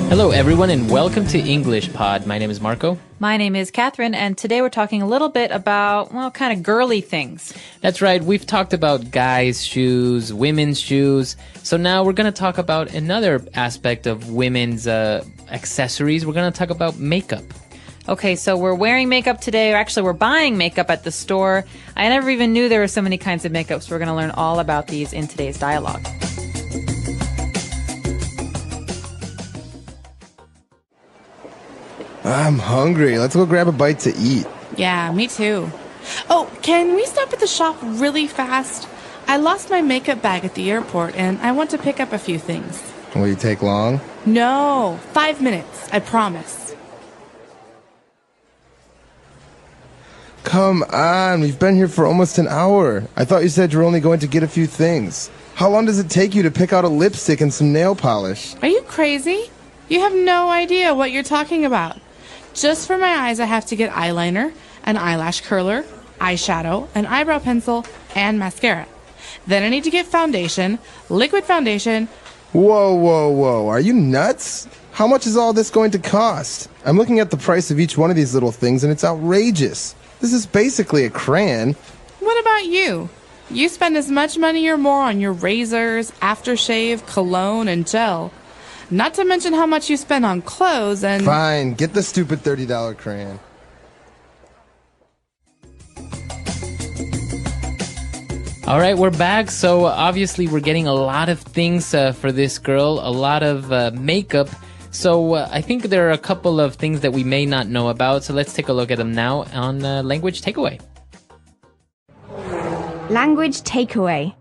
Hello, everyone, and welcome to English Pod. My name is Marco. My name is Catherine, and today we're talking a little bit about, well, kind of girly things. That's right. We've talked about guys' shoes, women's shoes. So now we're going to talk about another aspect of women's accessories. We're going to talk about makeup. Okay, so we're wearing makeup today, or actually we're buying makeup at the store. I never even knew there were so many kinds of makeup, so we're going to learn all about these in today's dialogue. I'm hungry. Let's go grab a bite to eat. Yeah, me too. Oh, can we stop at the shop really fast? I lost my makeup bag at the airport, and I want to pick up a few things. Will you take long? No, 5 minutes, I promise. Come on, we've been here for almost an hour. I thought you said you were only going to get a few things. How long does it take you to pick out a lipstick and some nail polish? Are you crazy? You have no idea what you're talking about. Just for my eyes, I have to get eyeliner, an eyelash curler, eyeshadow, an eyebrow pencil, and mascara. Then I need to get foundation, liquid foundation. Whoa. Are you nuts? How much is all this going to cost? I'm looking at the price of each one of these little things, and it's outrageous. This is basically a crayon. What about you? You spend as much money or more on your razors, aftershave, cologne, and gel. Not to mention how much you spend on clothes and... Fine, get the stupid $30 crayon. All right, we're back. So obviously we're getting a lot of things for this girl, a lot of makeup. So I think there are a couple of things that we may not know about. So let's take a look at them now on Language Takeaway. Language Takeaway.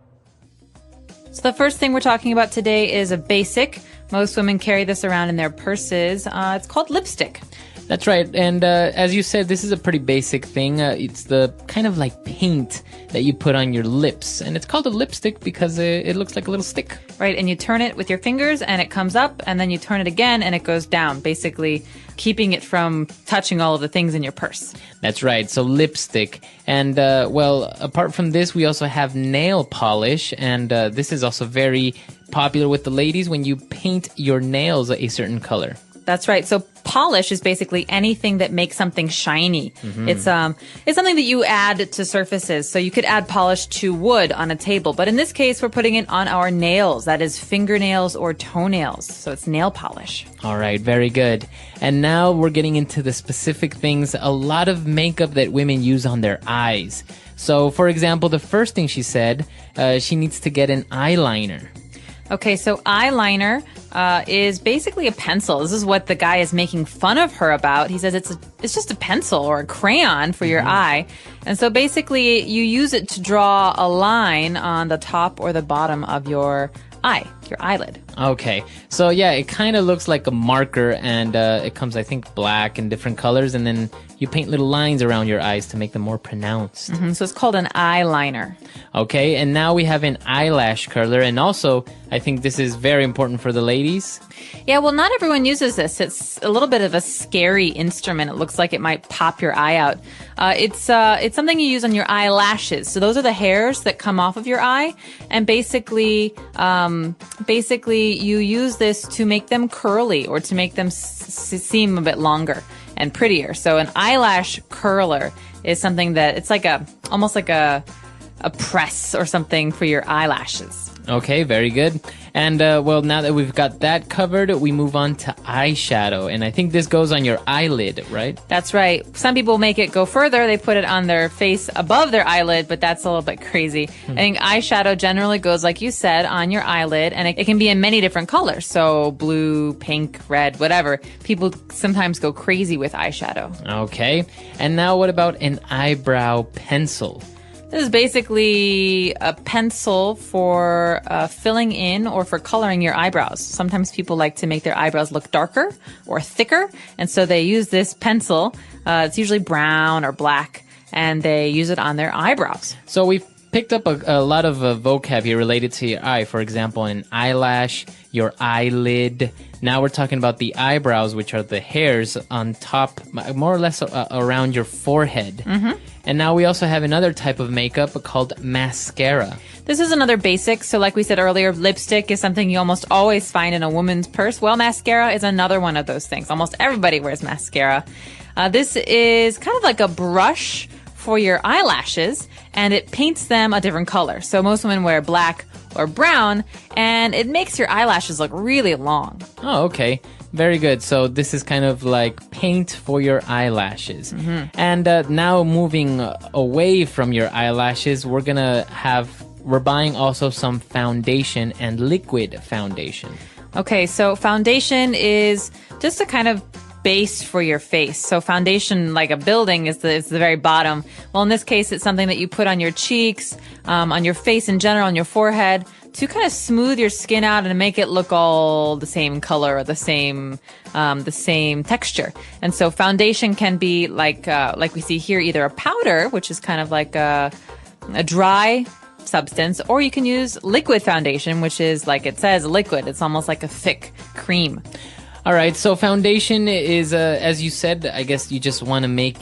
So the first thing we're talking about today is a basic. Most women carry this around in their purses. It's called lipstick. That's right. And as you said, this is a pretty basic thing. It's the kind of like paint that you put on your lips. And it's called a lipstick because it looks like a little stick. Right, and you turn it with your fingers and it comes up, and then you turn it again and it goes down, basically keeping it from touching all of the things in your purse. That's right, so lipstick. And, well, apart from this, we also have nail polish, and this is also very popular with the ladies when you paint your nails a certain color. That's right. So polish is basically anything that makes something shiny. Mm-hmm. It's something that you add to surfaces. So you could add polish to wood on a table, but in this case, we're putting it on our nails. That is fingernails or toenails. So it's nail polish. All right, very good. And now we're getting into the specific things, a lot of makeup that women use on their eyes. So, for example, the first thing she said, she needs to get an eyeliner. Okay, so eyeliner is basically a pencil. This is what the guy is making fun of her about. He says it's just a pencil or a crayon for your eye. And so basically you use it to draw a line on the top or the bottom of your eye, your eyelid. Okay, so yeah, it kind of looks like a marker, and it comes, I think, black and different colors, and then you paint little lines around your eyes to make them more pronounced. Mm-hmm, so it's called an eyeliner. Okay, and now we have an eyelash curler, and also, I think this is very important for the ladies. Yeah, well, not everyone uses this. It's a little bit of a scary instrument. It looks like it might pop your eye out. It's something you use on your eyelashes. So those are the hairs that come off of your eye, and basically you use this to make them curly or to make them seem a bit longer and prettier. So an eyelash curler is something that it's like almost like a press or something for your eyelashes. Okay, very good. And, well, now that we've got that covered, we move on to eyeshadow. And I think this goes on your eyelid, right? That's right. Some people make it go further. They put it on their face above their eyelid, but that's a little bit crazy. I think eyeshadow generally goes, like you said, on your eyelid, and it can be in many different colors. So blue, pink, red, whatever. People sometimes go crazy with eyeshadow. Okay. And now what about an eyebrow pencil? This is basically a pencil for filling in or for coloring your eyebrows. Sometimes people like to make their eyebrows look darker or thicker, and so they use this pencil. It's usually brown or black, and they use it on their eyebrows. So we've picked up a lot of vocab here related to your eye. For example, an eyelash, your eyelid. Now we're talking about the eyebrows, which are the hairs on top, more or less around your forehead. And now we also have another type of makeup called mascara. This is another basic. So like we said earlier, lipstick is something you almost always find in a woman's purse. Well, mascara is another one of those things. Almost everybody wears mascara. This is kind of like a brush for your eyelashes, and it paints them a different color. So most women wear black or brown, and it makes your eyelashes look really long. Oh, okay. Very good. So this is kind of like paint for your eyelashes. And now moving away from your eyelashes, we're buying also some foundation and liquid foundation. Okay, so foundation is just a kind of base for your face. So foundation, like a building, is the very bottom. Well, in this case, it's something that you put on your cheeks, on your face in general, on your forehead, to kind of smooth your skin out and make it look all the same color or the same texture. And so foundation can be like we see here, either a powder, which is kind of like a dry substance, or you can use liquid foundation, which is, like it says, liquid. It's almost like a thick cream. All right, so foundation is, as you said, I guess you just want to make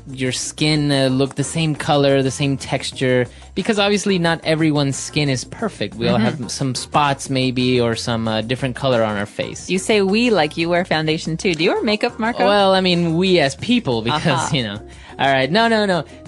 your skin look the same color, the same texture, because obviously not everyone's skin is perfect. We all have some spots maybe, or some different color on our face. You say we like you wear foundation too. Do you wear makeup, Marco? Well, I mean, we as people, because, you know. All right, no,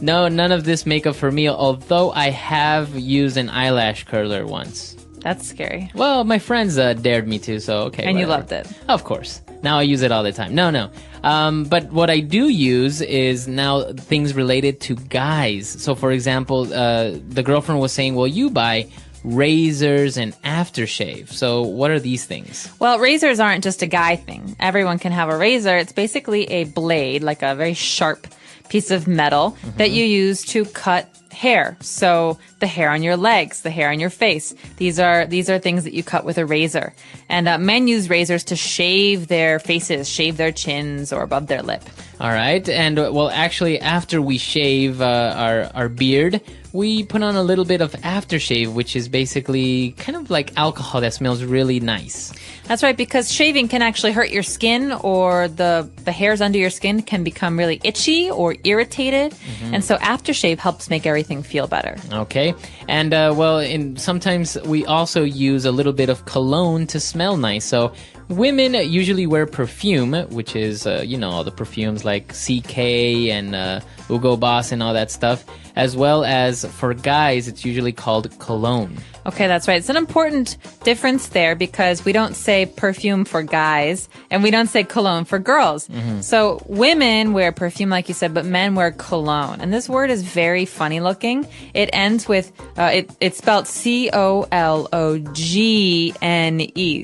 none of this makeup for me, although I have used an eyelash curler once. That's scary. Well, my friends dared me to, so okay. And whatever. you loved it. Of course. Now I use it all the time. No. But what I do use is now things related to guys. So, for example, the girlfriend was saying, well, you buy razors and aftershave. So what are these things? Well, razors aren't just a guy thing. Everyone can have a razor. It's basically a blade, like a very sharp piece of metal that you use to cut hair. So the hair on your legs, the hair on your face. These are things that you cut with a razor. And men use razors to shave their faces, shave their chins or above their lip. All right. And well, actually, after we shave our beard, we put on a little bit of aftershave, which is basically kind of like alcohol that smells really nice. That's right, because shaving can actually hurt your skin, or the hairs under your skin can become really itchy or irritated. And so aftershave helps make everything feel better. Okay. And sometimes we also use a little bit of cologne to smell nice. So women usually wear perfume, which is, all the perfumes like CK and Hugo Boss and all that stuff, as well as for guys, it's usually called cologne. Okay, that's right. It's an important difference there, because we don't say perfume for guys and we don't say cologne for girls. So women wear perfume, like you said, but men wear cologne. And this word is very funny looking. It ends with, it's spelled C-O-L-O-G-N-E.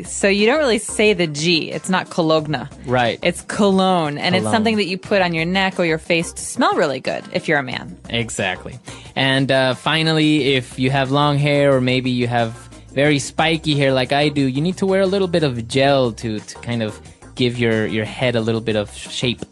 So you don't really say the G. It's not cologne. Right. It's cologne. And it's Cologne. something that you put on your neck or your face to smell really good if you're a man. Exactly. And finally, if you have long hair, or maybe you have very spiky hair like I do, you need to wear a little bit of gel to kind of give your head a little bit of shape.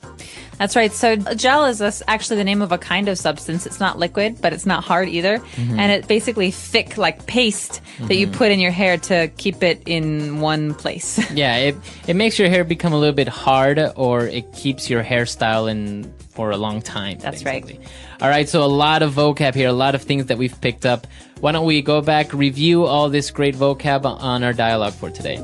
That's right. So gel is actually the name of a kind of substance. It's not liquid, but it's not hard either. And it's basically thick, like paste that you put in your hair to keep it in one place. Yeah, it makes your hair become a little bit hard, or it keeps your hairstyle in for a long time. That's basically. right. All right, so a lot of vocab here, a lot of things that we've picked up. Why don't we go back, review all this great vocab on our dialogue for today.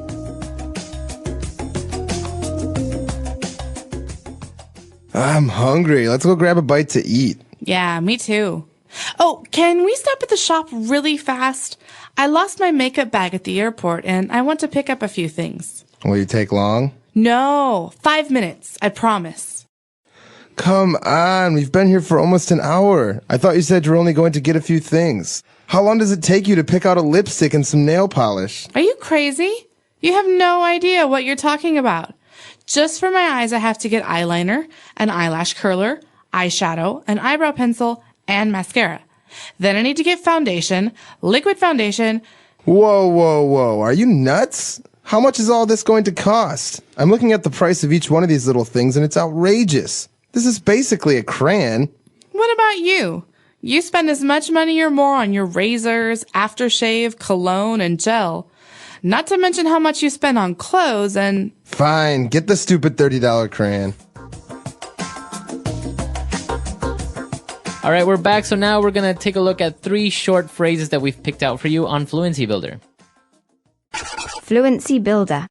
I'm hungry. Let's go grab a bite to eat. Yeah, me too. Oh, can we stop at the shop really fast? I lost my makeup bag at the airport and I want to pick up a few things. Will you take long? No, 5 minutes, I promise. Come on, we've been here for almost an hour. I thought you said you're only going to get a few things. How long does it take you to pick out a lipstick and some nail polish? Are you crazy? You have no idea what you're talking about. Just for my eyes, I have to get eyeliner, an eyelash curler, eyeshadow, an eyebrow pencil, and mascara. Then I need to get foundation, liquid foundation. Whoa. Are you nuts? How much is all this going to cost? I'm looking at the price of each one of these little things and it's outrageous. This is basically a crayon. What about you? You spend as much money or more on your razors, aftershave, cologne, and gel. Not to mention how much you spend on clothes and... Fine, get the stupid $30 crayon. All right, we're back. So now we're going to take a look at 3 short phrases that we've picked out for you on Fluency Builder. Fluency Builder.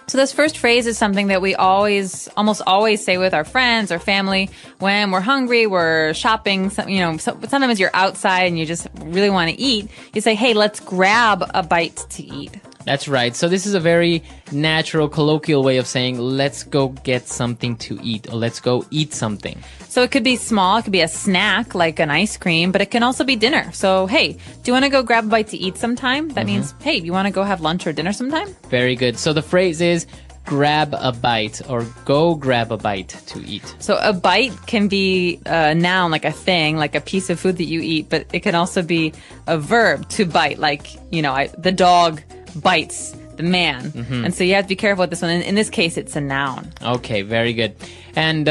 So this first phrase is something that we almost always say with our friends or family when we're hungry, we're shopping, sometimes you're outside and you just really want to eat. You say, hey, let's grab a bite to eat. That's right. So this is a very natural, colloquial way of saying, let's go get something to eat, or let's go eat something. So it could be small, it could be a snack like an ice cream, but it can also be dinner. So, hey, do you want to go grab a bite to eat sometime? That means, hey, you want to go have lunch or dinner sometime? Very good. So the phrase is grab a bite, or go grab a bite to eat. So a bite can be a noun, like a thing, like a piece of food that you eat, but it can also be a verb, to bite, like, the dog bites the man. And so you have to be careful with this one. In this case, it's a noun. Okay, very good. And,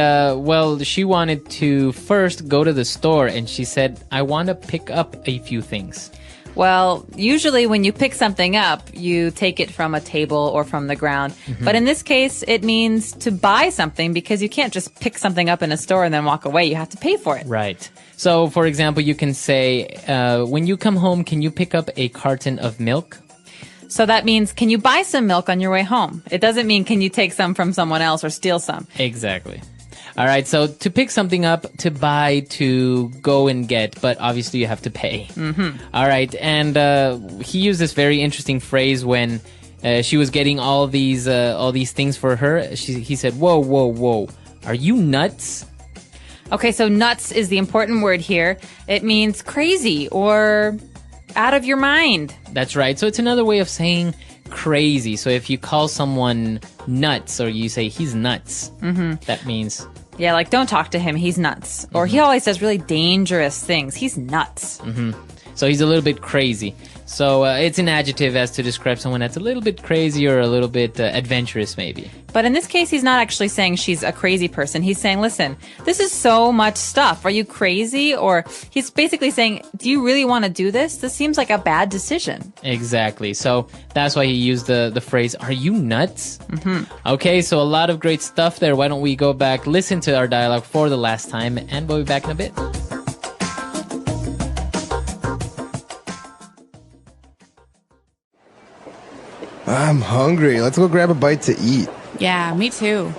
she wanted to first go to the store, and she said, I want to pick up a few things. Well, usually when you pick something up, you take it from a table or from the ground. But in this case, it means to buy something, because you can't just pick something up in a store and then walk away. You have to pay for it. Right. So, for example, you can say, when you come home, can you pick up a carton of milk? So that means, can you buy some milk on your way home? It doesn't mean, can you take some from someone else or steal some? Exactly. All right, so to pick something up, to buy, to go and get, but obviously you have to pay. All right, and he used this very interesting phrase when she was getting all these things for her. He said, whoa, whoa, whoa, are you nuts? Okay, so nuts is the important word here. It means crazy or out of your mind. That's right. So it's another way of saying crazy. So if you call someone nuts, or you say he's nuts, that means... Yeah, like don't talk to him, he's nuts. Or he always says really dangerous things. He's nuts. So he's a little bit crazy. So it's an adjective as to describe someone that's a little bit crazy or a little bit adventurous maybe. But in this case, he's not actually saying she's a crazy person. He's saying, listen, this is so much stuff. Are you crazy? Or he's basically saying, do you really want to do this? This seems like a bad decision. Exactly. So that's why he used the phrase, are you nuts? Okay, so a lot of great stuff there. Why don't we go back, listen to our dialogue for the last time, and we'll be back in a bit. I'm hungry. Let's go grab a bite to eat. Yeah, me too.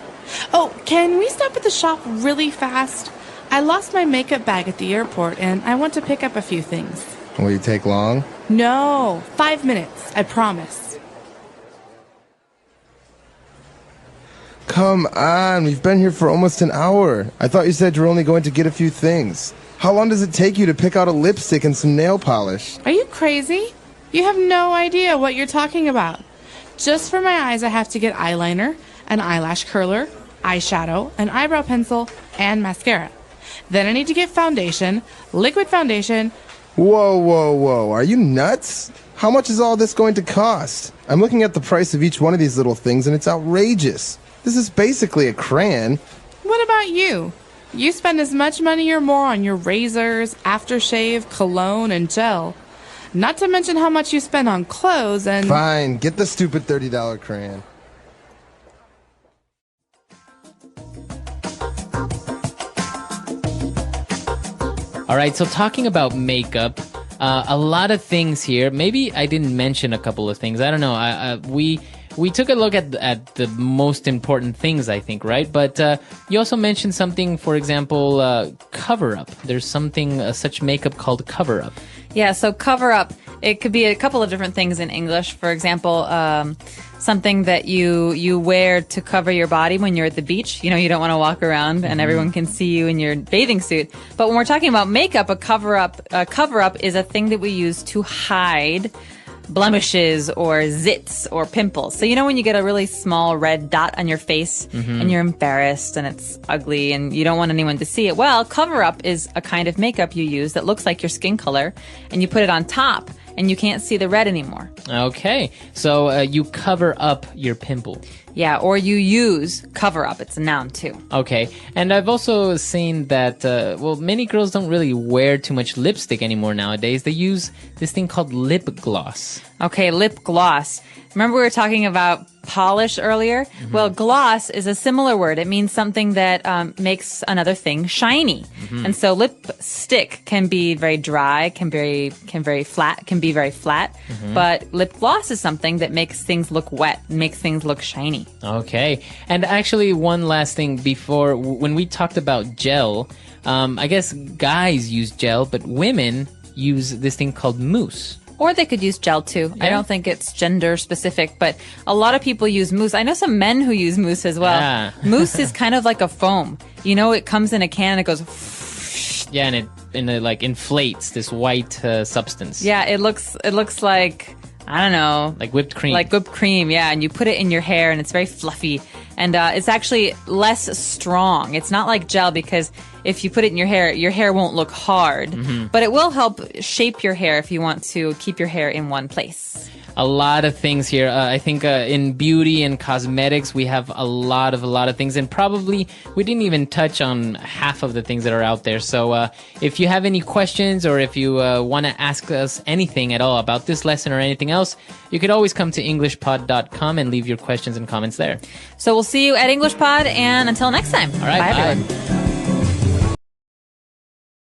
Oh, can we stop at the shop really fast? I lost my makeup bag at the airport, and I want to pick up a few things. Will you take long? No, 5 minutes, I promise. Come on, we've been here for almost an hour. I thought you said you're only going to get a few things. How long does it take you to pick out a lipstick and some nail polish? Are you crazy? You have no idea what you're talking about. Just for my eyes, I have to get eyeliner, an eyelash curler, eyeshadow, an eyebrow pencil, and mascara. Then I need to get foundation, liquid foundation. Whoa, whoa, whoa. Are you nuts? How much is all this going to cost? I'm looking at the price of each one of these little things, and it's outrageous. This is basically a crayon. What about you? You spend as much money or more on your razors, aftershave, cologne, and gel. Not to mention how much you spend on clothes and... Fine, get the stupid $30 crayon. All right, so talking about makeup, a lot of things here. Maybe I didn't mention a couple of things. I don't know. We took a look at the most important things, I think, right? But you also mentioned something, for example, cover-up. There's something, such makeup called cover-up. Yeah, so cover-up, it could be a couple of different things in English. For example, something that you wear to cover your body when you're at the beach. You know, you don't want to walk around and everyone can see you in your bathing suit. But when we're talking about makeup, a cover-up is a thing that we use to hide blemishes or zits or pimples. So you know when you get a really small red dot on your face and you're embarrassed and it's ugly and you don't want anyone to see it? Well, cover-up is a kind of makeup you use that looks like your skin color, and you put it on top and you can't see the red anymore. Okay, so you cover up your pimple. Yeah, or you use cover up. It's a noun too. Okay, and I've also seen that, many girls don't really wear too much lipstick anymore nowadays. They use this thing called lip gloss. Okay, lip gloss. Remember we were talking about polish earlier? Well, gloss is a similar word. It means something that makes another thing shiny. And so lipstick can be very dry, can be very flat. But lip gloss is something that makes things look wet, makes things look shiny. Okay, and actually one last thing before, when we talked about gel, I guess guys use gel, but women use this thing called mousse. Or they could use gel too. I don't think it's gender specific, but a lot of people use mousse. I know some men who use mousse as well. Yeah. Mousse is kind of like a foam. You know, it comes in a can and it goes. Yeah, and it like inflates this white substance. Yeah, it looks like, I don't know. Like whipped cream. Like whipped cream, yeah. And you put it in your hair and it's very fluffy. And it's actually less strong. It's not like gel because if you put it in your hair won't look hard. But it will help shape your hair if you want to keep your hair in one place. A lot of things here. I think in beauty and cosmetics, we have a lot of things. And probably we didn't even touch on half of the things that are out there. So if you have any questions or if you want to ask us anything at all about this lesson or anything else, you could always come to EnglishPod.com and leave your questions and comments there. So we'll see you at EnglishPod, and until next time. All right, bye bye. everyone.